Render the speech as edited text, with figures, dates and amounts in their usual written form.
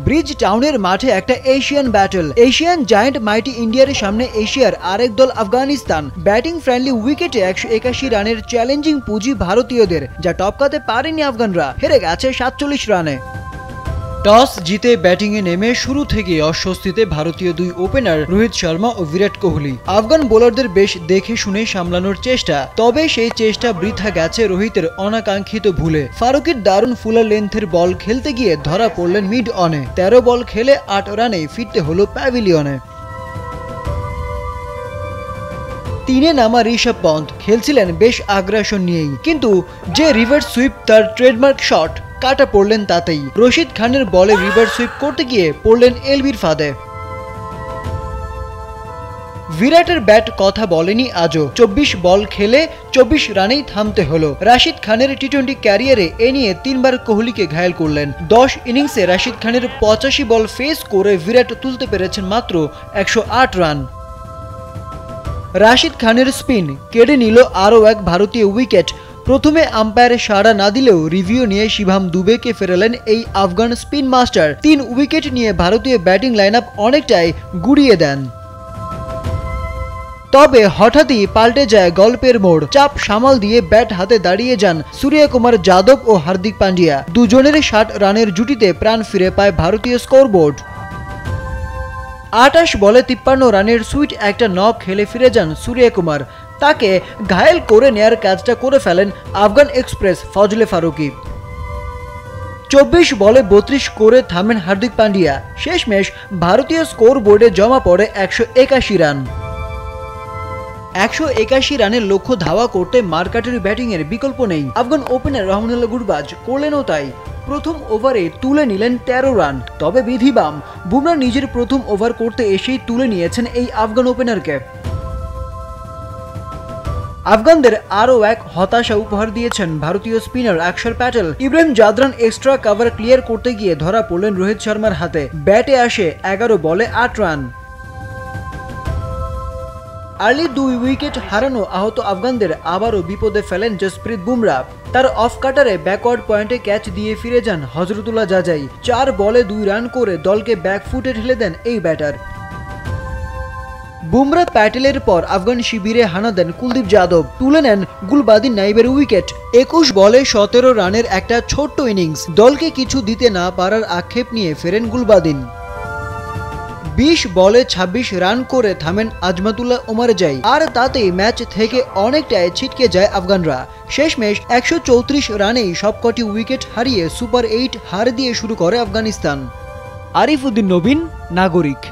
Bridge টাউনের মাঠে একটা এশিয়ান ব্যাটল। এশিয়ান জায়ান্ট মাইটি ইন্ডিয়ার সামনে এশিয়ার আরেক দল আফগানিস্তান। ব্যাটিং ফ্রেন্ডলি উইকেটে 181 রানের চ্যালেঞ্জিং পুঁজি ভারতীয়দের, যা টপকাতে পারেনি আফগানরা। হেরে গেছে 47 রানে। টস জিতে ব্যাটিংয়ে নেমে শুরু থেকে অস্বস্তিতে ভারতীয় দুই ওপেনার রোহিত শর্মা ও বিরাট কোহলি। আফগান বোলারদের বেশ দেখে শুনে সামলানোর চেষ্টা, তবে সেই চেষ্টা বৃথা গেছে রোহিতের অনাকাঙ্ক্ষিত ভুলে। ফারুকির দারুণ ফুলার লেন্থের বল খেলতে গিয়ে ধরা পড়লেন মিড অনে। 13 বল খেলে 8 রানে ফিরতে হলো প্যাভিলিয়নে। 3-এ নামা ঋষভ পন্থ খেলছিলেন বেশ আগ্রাসন নিয়েই, কিন্তু যে রিভার্স সুইপ তার ট্রেডমার্ক শট, কাটা পড়লেন তাতেই। রশিদ খানের বলে রিভার্স সুইপ করতে গিয়ে পড়লেন এলবির ফাঁদে। বিরাটের ব্যাট কথা বলেনি আজও। 24 বল খেলে 24 রানেই থামতে হলো। রাশিদ খানের টি-20 ক্যারিয়ারে এ নিয়ে 3 বার কোহলিকে ঘায়েল করলেন। 10 ইনিংসে রাশিদ খানের 85 বল ফেস করে বিরাট তুলতে পেরেছেন মাত্র 108 রান। রাশিদ খানের স্পিন কেড়ে নিল আরও এক ভারতীয় উইকেট। প্রথমে আম্পায়ার সাড়া না দিলেও রিভিউ নিয়ে শিভাম দুবেকে ফেরালেন এই আফগান স্পিন মাস্টার। 3 উইকেট নিয়ে ভারতীয় ব্যাটিং লাইন আপ অনেকটাই গুড়িয়ে দেন। তবে হঠাৎই পাল্টে যায় গল্পের মোড়। চাপ সামাল দিয়ে ব্যাট হাতে দাঁড়িয়ে যান সূর্যকুমার যাদব ও হার্দিক পান্ডিয়া। দুজনের 60 রানের জুটিতে প্রাণ ফিরে পায় ভারতীয় স্কোরবোর্ড। 28 বলে 53 রানের সুইট একটা নক খেলে ফিরে যান সূর্যকুমার। তাকে ঘায়েল করে নেয়ার কাজটা করে ফেলেন আফগান এক্সপ্রেস ফজলে ফারুকি। 24 বলে 32 করে থামেন হার্দিক পান্ডিয়া। শেষমেশ ভারতীয় স্কোর বোর্ডে জমা পড়ে 181 রান। 181 রানের লক্ষ্য ধাওয়া করতে মার্কাটারি ব্যাটিংয়ের বিকল্প নেই। আফগান ওপেনার রহমানুল্লাহ গুরবাজ করলেনও তাই। প্রথম ওভারে তুলে নিলেন 13 রান। তবে বিধিবাম বুমরা নিজের প্রথম ওভার করতে এসেই তুলে নিয়েছেন এই আফগান ওপেনারকে। আফগানদের আরও এক হতাশা উপহার দিয়েছেন ভারতীয় স্পিনার অক্ষর Patel. Ibrahim Zadran extra cover clear করতে গিয়ে ধরা পড়লেন রোহিত শর্মার হাতে। ব্যাটে আসে 11 বলে 8 রান। আর্লি 2 উইকেট হারানো আহত আফগানদের আবারও বিপদে ফেলেন জসপ্রীত বুমরা। তার অফ কাটারে ব্যাকওয়ার্ড পয়েন্টে ক্যাচ দিয়ে ফিরে যান হজরতুল্লাহ জাজাই। 4 বলে 2 রান করে দলকে ব্যাকফুটে ঠেলে দেন এই ব্যাটার। বুমরা প্যাটেলের পর আফগান শিবিরে হানা দেন কুলদীপ যাদব। তুলে নেন গুলবাদিন নাইবের উইকেট। 21 বলে 17 রানের একটা ছোট্ট ইনিংস। দলকে কিছু দিতে না পারার আক্ষেপ নিয়ে ফেরেন গুলবাদিন। 20 বলে 26 রান করে থামেন আজমাতুল্লাহ ওমরজাই। আর তাতেই ম্যাচ থেকে অনেকটাই ছিটকে যায় আফগানরা। শেষমেশ 134 রানেই সবকটি উইকেট হারিয়ে সুপার 8 হার দিয়ে শুরু করে আফগানিস্তান। আরিফ উদ্দিন নবীন, নাগরিক।